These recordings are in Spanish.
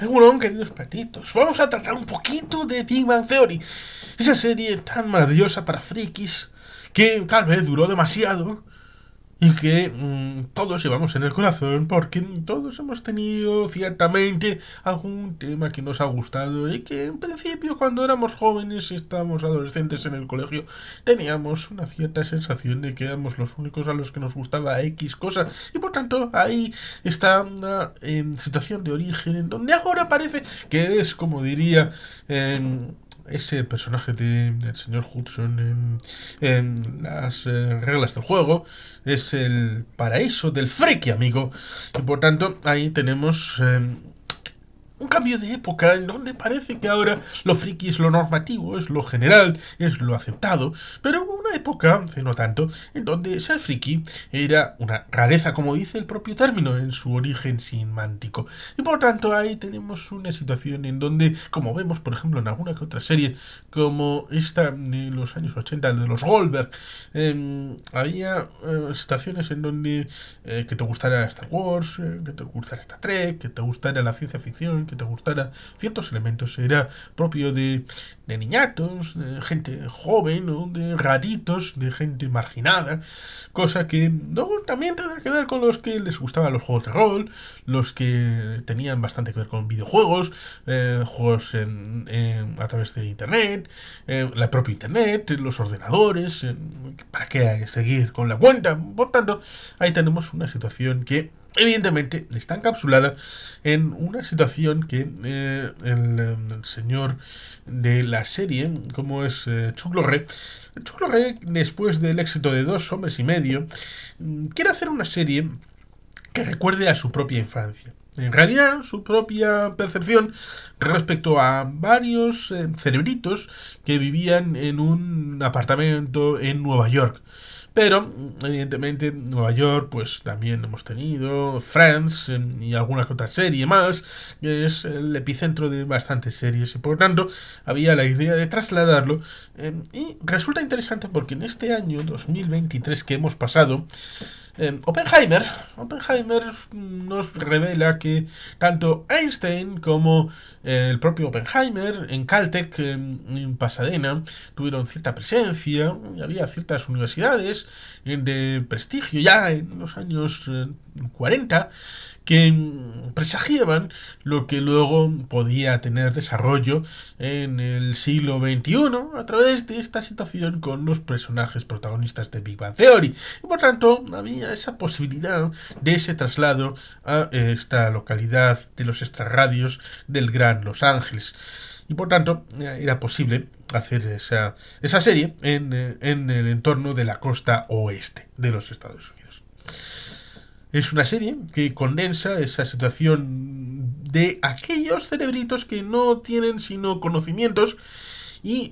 Bueno, queridos patitos, vamos a tratar un poquito de Big Bang Theory. Esa serie tan maravillosa para frikis que tal vez duró demasiado y que todos llevamos en el corazón porque todos hemos tenido ciertamente algún tema que nos ha gustado y que en principio cuando éramos jóvenes y estábamos adolescentes en el colegio teníamos una cierta sensación de que éramos los únicos a los que nos gustaba X cosa y por tanto ahí está una situación de origen en donde ahora parece que es como diría ese personaje del señor Hudson en las reglas del juego es el paraíso del friki, amigo. Y por tanto, ahí tenemos un cambio de época en donde parece que ahora lo friki es lo normativo, es lo general, es lo aceptado, pero hubo una época, hace no tanto, en donde ser friki era una rareza, como dice el propio término, en su origen semántico. Y por tanto ahí tenemos una situación en donde, como vemos por ejemplo en alguna que otra serie, como esta de los años 80, el de los Goldberg, había situaciones en donde que te gustara Star Wars, que te gustara Star Trek, que te gustara la ciencia ficción, que te gustara ciertos elementos, era propio de niñatos, de gente joven o de raritos, de gente marginada, cosa que luego también tendrá que ver con los que les gustaban los juegos de rol, los que tenían bastante que ver con videojuegos, juegos a través de internet, la propia internet, los ordenadores, para qué seguir con la cuenta. Por tanto, ahí tenemos una situación que evidentemente está encapsulada en una situación que el señor de la serie, como es Chuck Lorre, después del éxito de Dos hombres y medio, quiere hacer una serie que recuerde a su propia infancia. En realidad, su propia percepción respecto a varios cerebritos que vivían en un apartamento en Nueva York. Pero, evidentemente, en Nueva York, pues también hemos tenido Friends y alguna que otra serie más, que es el epicentro de bastantes series, y por tanto, había la idea de trasladarlo. Y resulta interesante porque en este año 2023 que hemos pasado, Oppenheimer nos revela que tanto Einstein como el propio Oppenheimer en Caltech, en Pasadena, tuvieron cierta presencia y había ciertas universidades de prestigio ya en los años 40 que presagiaban lo que luego podía tener desarrollo en el siglo XXI a través de esta situación con los personajes protagonistas de Big Bang Theory. Y por tanto, había esa posibilidad de ese traslado a esta localidad de los extrarradios del Gran Los Ángeles. Y por tanto, era posible hacer esa serie en el entorno de la costa oeste de los Estados Unidos. Es una serie que condensa esa situación de aquellos cerebritos que no tienen sino conocimientos y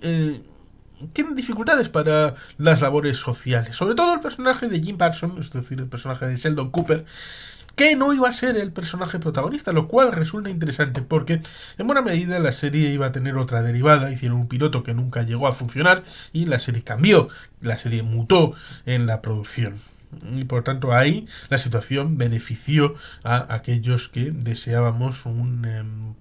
tienen dificultades para las labores sociales. Sobre todo el personaje de Jim Parsons, es decir, el personaje de Sheldon Cooper, que no iba a ser el personaje protagonista, lo cual resulta interesante porque en buena medida la serie iba a tener otra derivada, hicieron un piloto que nunca llegó a funcionar y la serie cambió, la serie mutó en la producción. Y por tanto ahí la situación benefició a aquellos que deseábamos un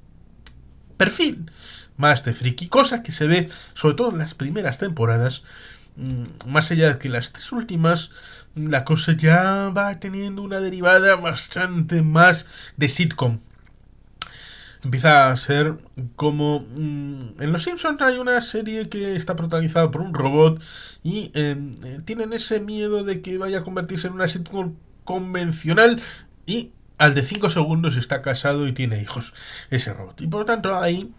perfil más de friki, cosa que se ve sobre todo en las primeras temporadas. Más allá de que las tres últimas, la cosa ya va teniendo una derivada bastante más de sitcom. Empieza a ser como en Los Simpsons hay una serie que está protagonizada por un robot y tienen ese miedo de que vaya a convertirse en una sitcom convencional y al de 5 segundos está casado y tiene hijos ese robot. Y por lo tanto ahí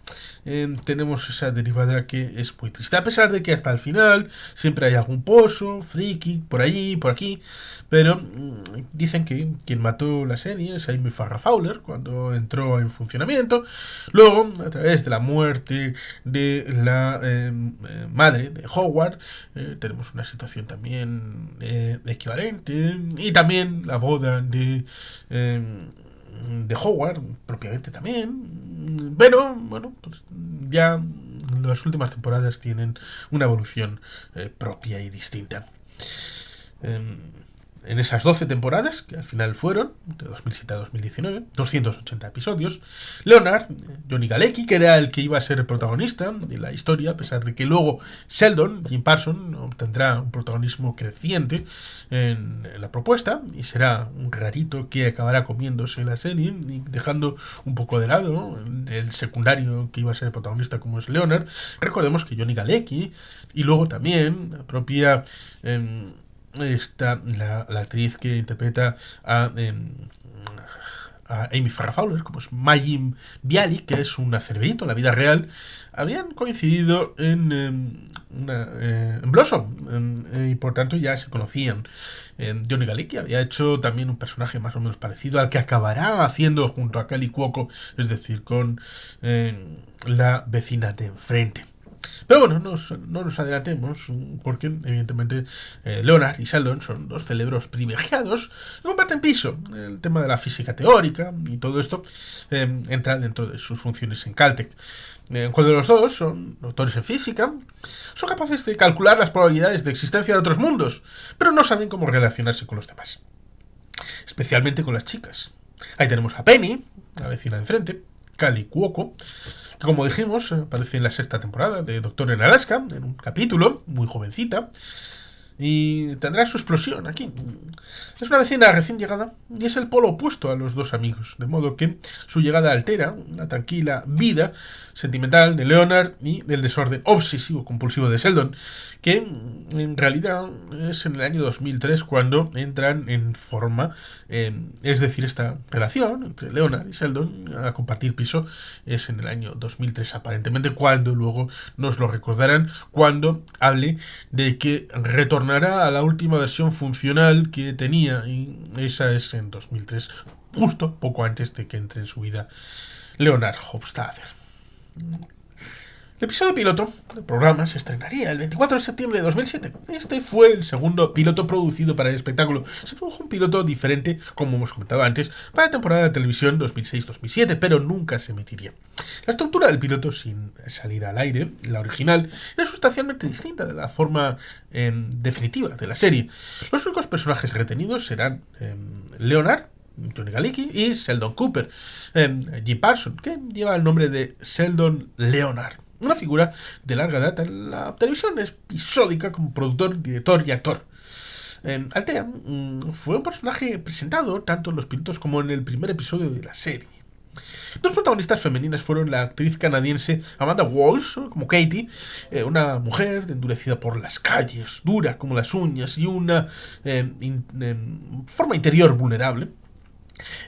tenemos esa derivada que es muy triste. A pesar de que hasta el final siempre hay algún pozo, friki, por allí, por aquí. Pero dicen que quien mató la serie es Amy Farrah Fowler cuando entró en funcionamiento. Luego, a través de la muerte de la madre de Howard, tenemos una situación también equivalente. Y también la boda de Howard, propiamente también. Pero, bueno, pues ya las últimas temporadas tienen una evolución propia y distinta. Eh, En esas 12 temporadas, que al final fueron, de 2007 a 2019, 280 episodios, Leonard, Johnny Galecki, que era el que iba a ser el protagonista de la historia, a pesar de que luego Sheldon, Jim Parsons, obtendrá un protagonismo creciente en la propuesta, y será un rarito que acabará comiéndose la serie, y dejando un poco de lado el secundario que iba a ser el protagonista, como es Leonard. Recordemos que Johnny Galecki, y luego también la propia... está la actriz que interpreta a Amy Farrah Fowler, como es Mayim Bialik, que es una cerberito en la vida real, habían coincidido en Blossom, y por tanto ya se conocían. Johnny Galecki había hecho también un personaje más o menos parecido al que acabará haciendo junto a Kaley Cuoco, es decir, con la vecina de enfrente. Pero bueno, no nos adelantemos, porque evidentemente Leonard y Sheldon son dos cerebros privilegiados y comparten piso. El tema de la física teórica y todo esto entra dentro de sus funciones en Caltech. Cuando los dos son doctores en física, son capaces de calcular las probabilidades de existencia de otros mundos, pero no saben cómo relacionarse con los demás, especialmente con las chicas. Ahí tenemos a Penny, la vecina de enfrente, Kaley Cuoco, que como dijimos aparece en la sexta temporada de Doctor en Alaska, en un capítulo, muy jovencita, y tendrá su explosión aquí. Es una vecina recién llegada y es el polo opuesto a los dos amigos, de modo que su llegada altera una tranquila vida sentimental de Leonard y del desorden obsesivo-compulsivo de Sheldon, que en realidad es en el año 2003 cuando entran en forma, es decir, esta relación entre Leonard y Sheldon a compartir piso es en el año 2003 aparentemente, cuando luego nos lo recordarán cuando hable de que retornará a la última versión funcional que tenía, y esa es en 2003, justo poco antes de que entre en su vida Leonard Hofstadter. El episodio piloto del programa se estrenaría el 24 de septiembre de 2007. Este fue el segundo piloto producido para el espectáculo. Se produjo un piloto diferente, como hemos comentado antes, para la temporada de televisión 2006-2007, pero nunca se emitiría. La estructura del piloto, sin salir al aire, la original, era sustancialmente distinta de la forma definitiva de la serie. Los únicos personajes retenidos serán Leonard, Johnny Galecki y Sheldon Cooper, Jim Parsons, que lleva el nombre de Sheldon Leonard. Una figura de larga data en la televisión episódica como productor, director y actor. Althea fue un personaje presentado tanto en los pilotos como en el primer episodio de la serie. Dos protagonistas femeninas fueron la actriz canadiense Amanda Walsh, como Katie, una mujer endurecida por las calles, dura como las uñas y una forma interior vulnerable,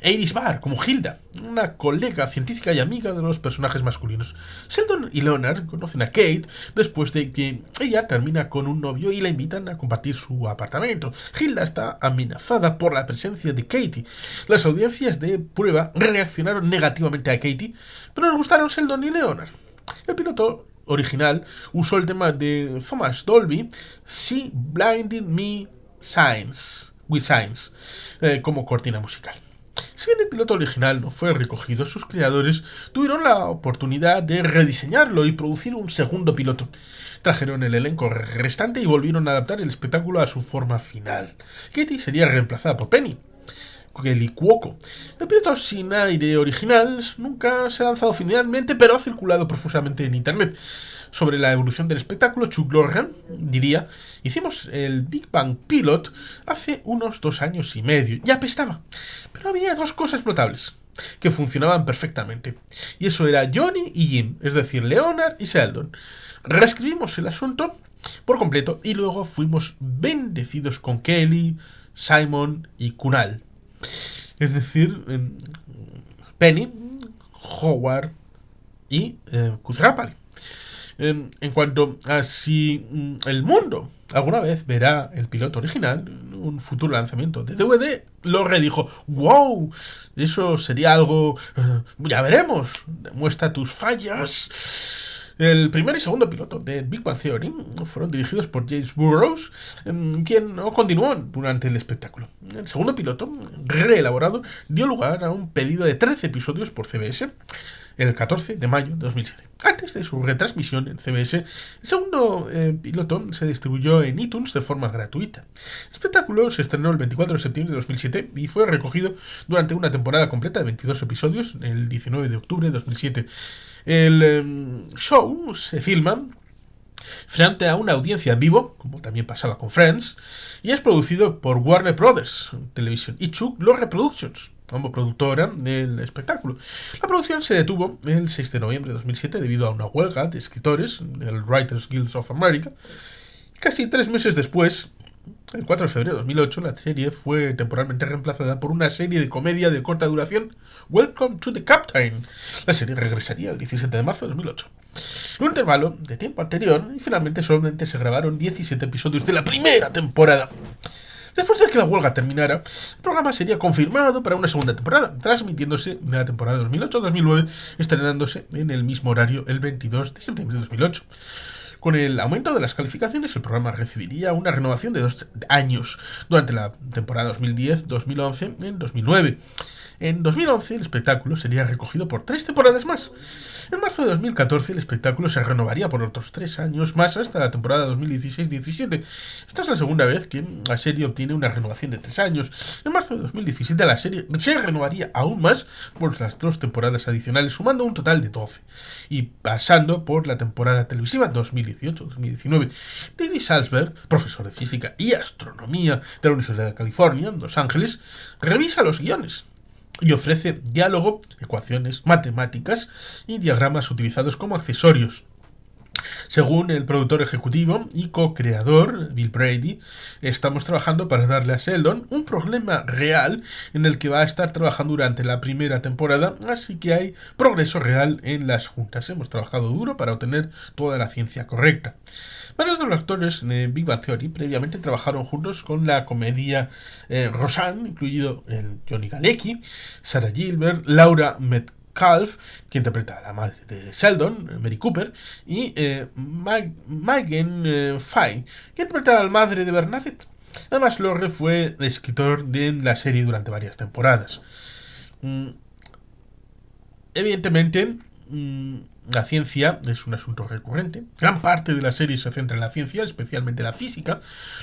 e Iris Barr, como Hilda, una colega científica y amiga de los personajes masculinos. Sheldon y Leonard conocen a Kate después de que ella termina con un novio y la invitan a compartir su apartamento. Hilda está amenazada por la presencia de Katie. Las audiencias de prueba reaccionaron negativamente a Katie, pero les gustaron Sheldon y Leonard. El piloto original usó el tema de Thomas Dolby, She Blinded Me with Signs, como cortina musical. Si bien el piloto original no fue recogido, sus creadores tuvieron la oportunidad de rediseñarlo y producir un segundo piloto. Trajeron el elenco restante y volvieron a adaptar el espectáculo a su forma final. Katie sería reemplazada por Penny, Kaley Cuoco. El piloto sin aire original nunca se ha lanzado finalmente, pero ha circulado profusamente en internet. Sobre la evolución del espectáculo, Chuck Lorre diría: hicimos el Big Bang Pilot hace unos 2 años y medio, y apestaba. Pero había dos cosas notables que funcionaban perfectamente, y eso era Johnny y Jim, es decir, Leonard y Sheldon. Reescribimos el asunto por completo y luego fuimos bendecidos con Kelly, Simon y Kunal. Es decir, Penny, Howard y Kutrapali. En cuanto a si el mundo alguna vez verá el piloto original, un futuro lanzamiento de DVD, Lorre dijo: ¡wow! Eso sería algo... ya veremos, demuestra tus fallas. El primer y segundo piloto de Big Bang Theory fueron dirigidos por James Burrows, quien no continuó durante el espectáculo. El segundo piloto, reelaborado, dio lugar a un pedido de 13 episodios por CBS. el 14 de mayo de 2007. Antes de su retransmisión en CBS, el segundo piloto se distribuyó en iTunes de forma gratuita. El espectáculo se estrenó el 24 de septiembre de 2007 y fue recogido durante una temporada completa de 22 episodios el 19 de octubre de 2007. El show se filma frente a una audiencia en vivo, como también pasaba con Friends, y es producido por Warner Brothers Television y Chuck Lorre Productions, como productora del espectáculo. La producción se detuvo el 6 de noviembre de 2007 debido a una huelga de escritores, el Writers Guild of America. Casi 3 meses después, el 4 de febrero de 2008, la serie fue temporalmente reemplazada por una serie de comedia de corta duración, Welcome to the Captain. La serie regresaría el 17 de marzo de 2008. En un intervalo de tiempo anterior, y finalmente solamente se grabaron 17 episodios de la primera temporada. Después de que la huelga terminara, el programa sería confirmado para una segunda temporada, transmitiéndose de la temporada 2008-2009, estrenándose en el mismo horario el 22 de septiembre de 2008. Con el aumento de las calificaciones, el programa recibiría una renovación de 2 años durante la temporada 2010-2011 en 2009. En 2011 el espectáculo sería recogido por 3 temporadas más. En marzo de 2014 el espectáculo se renovaría por otros 3 años más hasta la temporada 2016-17. Esta es la segunda vez que la serie obtiene una renovación de 3 años. En marzo de 2017 la serie se renovaría aún más por las 2 temporadas adicionales, sumando un total de 12. Y pasando por la temporada televisiva 2018-2019. David Salzberg, profesor de física y astronomía de la Universidad de California, en Los Ángeles, revisa los guiones y ofrece diálogo, ecuaciones, matemáticas y diagramas utilizados como accesorios. Según el productor ejecutivo y co-creador, Bill Brady, estamos trabajando para darle a Sheldon un problema real en el que va a estar trabajando durante la primera temporada, así que hay progreso real en las juntas. Hemos trabajado duro para obtener toda la ciencia correcta. Varios de los actores de Big Bang Theory previamente trabajaron juntos con la comedia Roseanne, incluido el Johnny Galecki, Sarah Gilbert, Laura Metcalf, que interpreta a la madre de Sheldon, Mary Cooper, y Megan Fay, que interpreta a la madre de Bernadette. Además, Lorre fue escritor de la serie durante varias temporadas. Evidentemente, la ciencia es un asunto recurrente. Gran parte de la serie se centra en la ciencia, especialmente la física.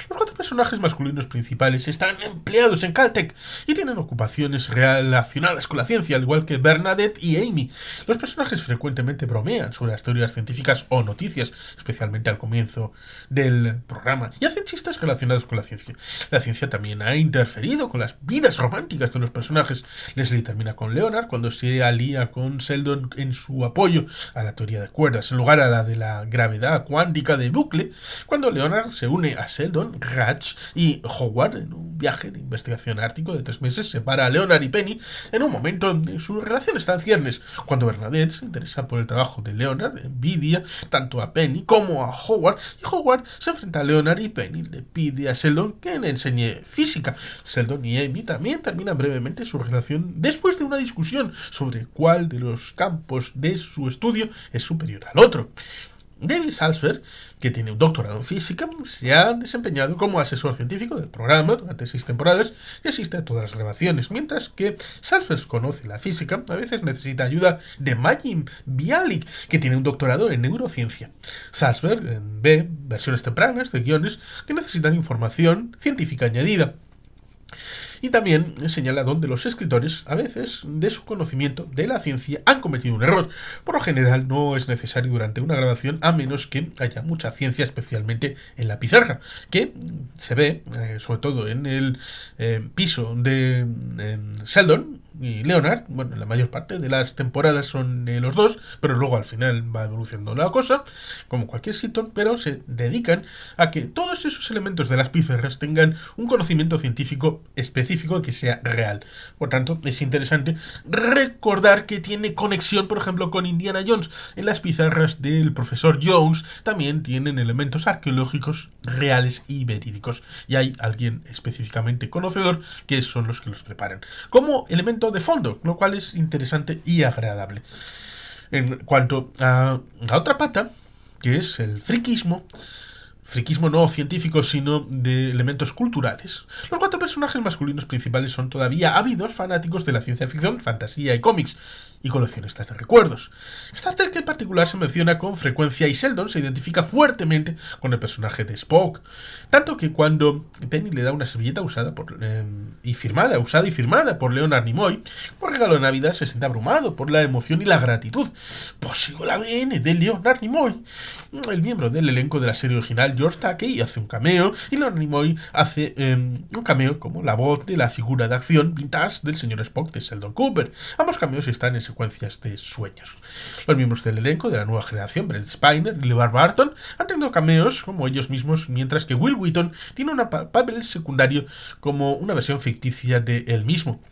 Los 4 personajes masculinos principales están empleados en Caltech y tienen ocupaciones relacionadas con la ciencia, al igual que Bernadette y Amy. Los personajes frecuentemente bromean sobre las teorías científicas o noticias, especialmente al comienzo del programa, y hacen chistes relacionados con la ciencia. La ciencia también ha interferido con las vidas románticas de los personajes. Leslie termina con Leonard cuando se alía con Sheldon en su apoyo a la teoría de cuerdas, en lugar a la de la gravedad cuántica de bucle, cuando Leonard se une a Sheldon, Raj y Howard en un viaje de investigación ártico de 3 meses. Separa a Leonard y Penny en un momento en su relación está en ciernes. Cuando Bernadette se interesa por el trabajo de Leonard, envidia tanto a Penny como a Howard, y Howard se enfrenta a Leonard y Penny le pide a Sheldon que le enseñe física. Sheldon y Amy también terminan brevemente su relación después de una discusión sobre cuál de los campos de su estudio es superior al otro. David Salzberg, que tiene un doctorado en física, se ha desempeñado como asesor científico del programa durante 6 temporadas y asiste a todas las grabaciones. Mientras que Salzberg conoce la física, a veces necesita ayuda de Magin Bialik, que tiene un doctorado en neurociencia. Salzberg ve versiones tempranas de guiones que necesitan información científica añadida. Y también señala donde los escritores, a veces, de su conocimiento de la ciencia, han cometido un error. Por lo general, no es necesario durante una grabación, a menos que haya mucha ciencia, especialmente en la pizarra, que se ve, sobre todo en el piso de Sheldon y Leonard. Bueno, la mayor parte de las temporadas son de los dos, pero luego al final va evolucionando la cosa, como cualquier sitcom, pero se dedican a que todos esos elementos de las pizarras tengan un conocimiento científico específico que sea real. Por tanto, es interesante recordar que tiene conexión, por ejemplo, con Indiana Jones. En las pizarras del profesor Jones también tienen elementos arqueológicos reales y verídicos, y hay alguien específicamente conocedor que son los que los preparan como elemento de fondo, lo cual es interesante y agradable. En cuanto a la otra pata, que es el friquismo, friquismo no científico, sino de elementos culturales. Los 4 personajes masculinos principales son todavía ávidos fanáticos de la ciencia ficción, fantasía y cómics, y coleccionistas de recuerdos. Star Trek en particular se menciona con frecuencia y Sheldon se identifica fuertemente con el personaje de Spock. Tanto que cuando Penny le da una servilleta usada y firmada por Leonard Nimoy, por regalo de Navidad se siente abrumado por la emoción y la gratitud. Poseo la ADN de Leonard Nimoy. El miembro del elenco de la serie original, George Takei, hace un cameo, y Leonard Nimoy hace un cameo como la voz de la figura de acción vintage del señor Spock de Sheldon Cooper. Ambos cameos están en secuencias de sueños. Los miembros del elenco de la nueva generación, Brent Spiner y LeVar Burton, han tenido cameos como ellos mismos, mientras que Will Wheaton tiene un papel secundario como una versión ficticia de él mismo.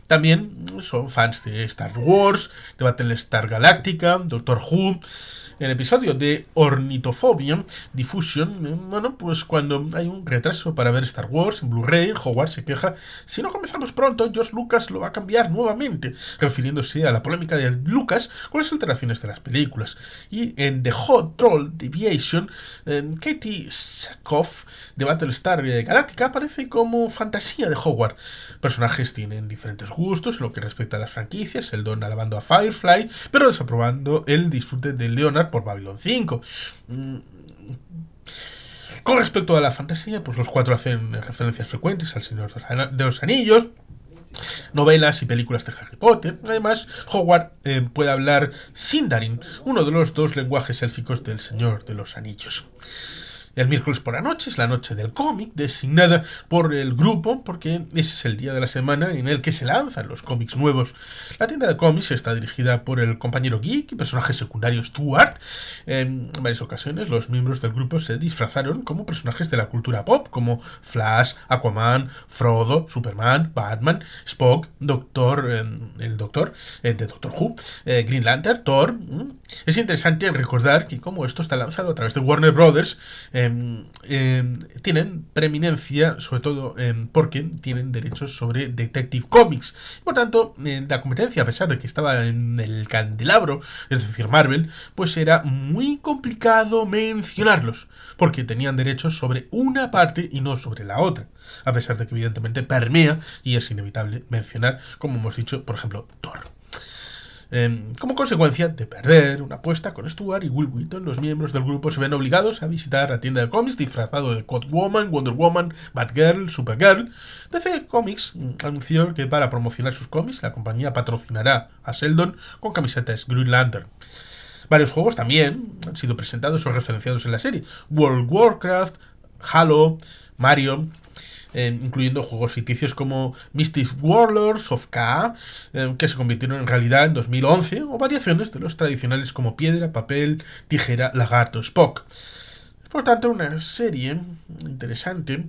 También son fans de Star Wars, de Battlestar Galactica, Doctor Who. En el episodio de Ornithofobia Diffusion, bueno, pues cuando hay un retraso para ver Star Wars en Blu-ray, Howard se queja: si no comenzamos pronto, George Lucas lo va a cambiar nuevamente, refiriéndose a la polémica de Lucas con las alteraciones de las películas. Y en The Hot Troll Deviation, Katie Sackhoff de Battlestar Galactica aparece como fantasía de Howard. Personajes tienen diferentes gustos en lo que respecta a las franquicias, Sheldon alabando a Firefly, pero desaprobando el disfrute de Leonard por Babylon 5. Con respecto a la fantasía, pues los 4 hacen referencias frecuentes al Señor de los Anillos, novelas y películas de Harry Potter. Además, Howard puede hablar Sindarin, uno de los 2 lenguajes élficos del Señor de los Anillos. El miércoles por la noche es la noche del cómic, designada por el grupo porque ese es el día de la semana en el que se lanzan los cómics nuevos. La tienda de cómics está dirigida por el compañero geek y personaje secundario Stuart. En varias ocasiones los miembros del grupo se disfrazaron como personajes de la cultura pop, como Flash, Aquaman, Frodo, Superman, Batman, Spock, el Doctor de Doctor Who, Green Lantern, Thor. Es interesante recordar que como esto está lanzado a través de Warner Brothers, tienen preeminencia, sobre todo porque tienen derechos sobre Detective Comics. Por tanto, la competencia, a pesar de que estaba en el candelabro, es decir, Marvel, pues era muy complicado mencionarlos, porque tenían derechos sobre una parte y no sobre la otra, a pesar de que evidentemente permea y es inevitable mencionar, como hemos dicho, por ejemplo, Thor. Como consecuencia de perder una apuesta con Stuart y Will Wheaton, los miembros del grupo se ven obligados a visitar la tienda de cómics disfrazado de Catwoman, Wonder Woman, Batgirl, Supergirl. DC Comics anunció que para promocionar sus cómics la compañía patrocinará a Sheldon con camisetas Green Lantern. Varios juegos también han sido presentados o referenciados en la serie: World of Warcraft, Halo, Mario, incluyendo juegos ficticios como Mystic Warlords of Ka, que se convirtieron en realidad en 2011, o variaciones de los tradicionales como Piedra, Papel, Tijera, Lagarto, Spock. Por tanto, una serie interesante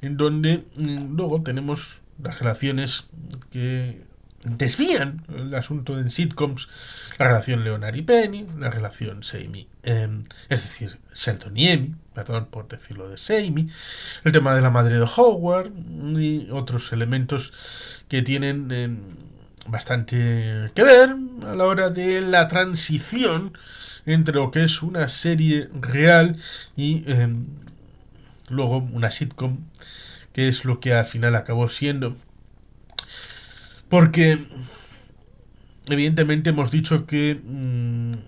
en donde luego tenemos las relaciones que desvían el asunto en sitcoms: la relación Leonard y Penny, la relación es decir, Sheldon y Amy, perdón por decirlo de Sammy, el tema de la madre de Howard y otros elementos que tienen bastante que ver a la hora de la transición entre lo que es una serie real y luego una sitcom, que es lo que al final acabó siendo. Porque evidentemente hemos dicho que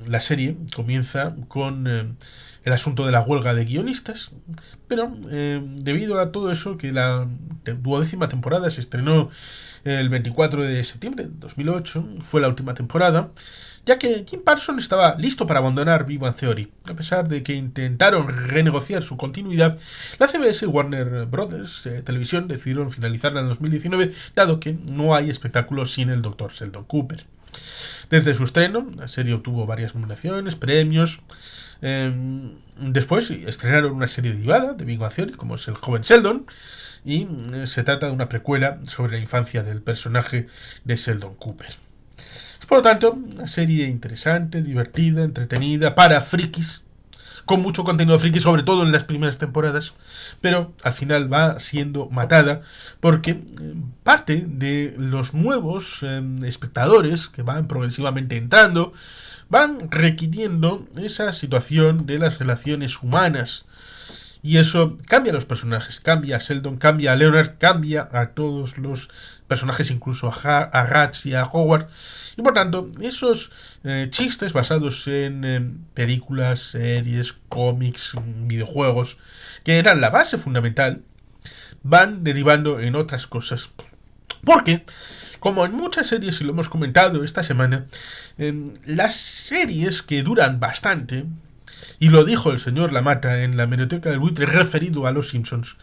la serie comienza con el asunto de la huelga de guionistas, pero debido a todo eso, que la 12ª temporada se estrenó el 24 de septiembre de 2008, fue la última temporada, ya que Jim Parsons estaba listo para abandonar Big Bang Theory. A pesar de que intentaron renegociar su continuidad, la CBS y Warner Brothers Televisión decidieron finalizarla en 2019, dado que no hay espectáculo sin el Dr. Sheldon Cooper. Desde su estreno, la serie obtuvo varias nominaciones, premios. Después estrenaron una serie derivada de Big Bang Theory, como es El joven Sheldon, y se trata de una precuela sobre la infancia del personaje de Sheldon Cooper. Por lo tanto, una serie interesante, divertida, entretenida, para frikis, con mucho contenido friki, sobre todo en las primeras temporadas, pero al final va siendo matada porque parte de los nuevos espectadores que van progresivamente entrando van requiriendo esa situación de las relaciones humanas. Y eso cambia a los personajes, cambia a Sheldon, cambia a Leonard, cambia a todos los personajes, incluso a Ratch y a Howard. Y por tanto, esos chistes basados en películas, series, cómics, videojuegos, que eran la base fundamental, van derivando en otras cosas. Porque, como en muchas series, y lo hemos comentado esta semana, las series que duran bastante, y lo dijo el señor Lamata en la Hemeroteca del Buitre referido a los Simpsons,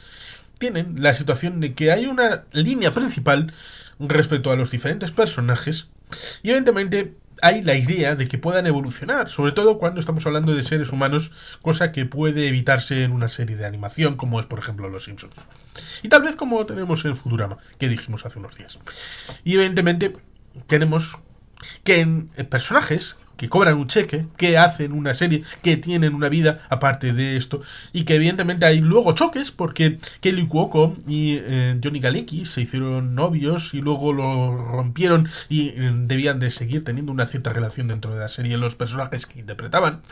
tienen la situación de que hay una línea principal respecto a los diferentes personajes y evidentemente hay la idea de que puedan evolucionar, sobre todo cuando estamos hablando de seres humanos, cosa que puede evitarse en una serie de animación como es por ejemplo Los Simpsons. Y tal vez como tenemos en Futurama, que dijimos hace unos días. Y evidentemente tenemos que en personajes que cobran un cheque, que hacen una serie, que tienen una vida aparte de esto, y que evidentemente hay luego choques porque Kelly Cuoco y Johnny Galecki se hicieron novios y luego lo rompieron y debían de seguir teniendo una cierta relación dentro de la serie los personajes que interpretaban.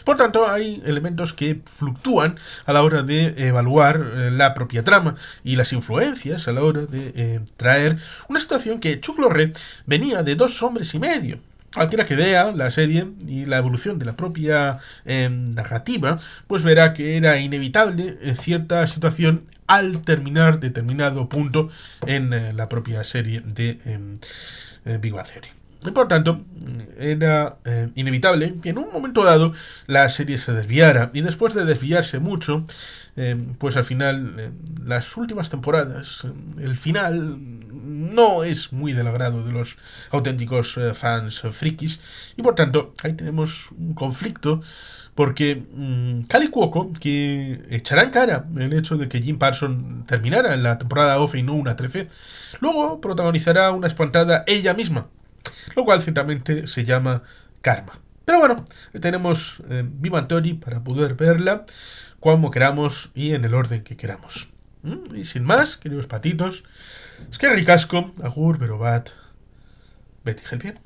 Por tanto, hay elementos que fluctúan a la hora de evaluar la propia trama y las influencias a la hora de traer una situación que Chuck Lorre venía de 2 hombres y medio. Cualquiera que vea la serie y la evolución de la propia narrativa, pues verá que era inevitable cierta situación al terminar determinado punto en la propia serie de Big Bang Theory. Y por tanto, era inevitable que en un momento dado la serie se desviara. Y después de desviarse mucho, pues al final, las últimas temporadas, el final no es muy del agrado de los auténticos fans frikis. Y por tanto, ahí tenemos un conflicto. Porque Kaley Cuoco, que echará en cara el hecho de que Jim Parsons terminara en la temporada 12 y no una 13, luego protagonizará una espantada ella misma, lo cual ciertamente se llama karma. Pero bueno, tenemos Big Bang Theory para poder verla como queramos y en el orden que queramos. Y sin más, queridos patitos, es que ricasco, agur, berobat, Betty Helpien.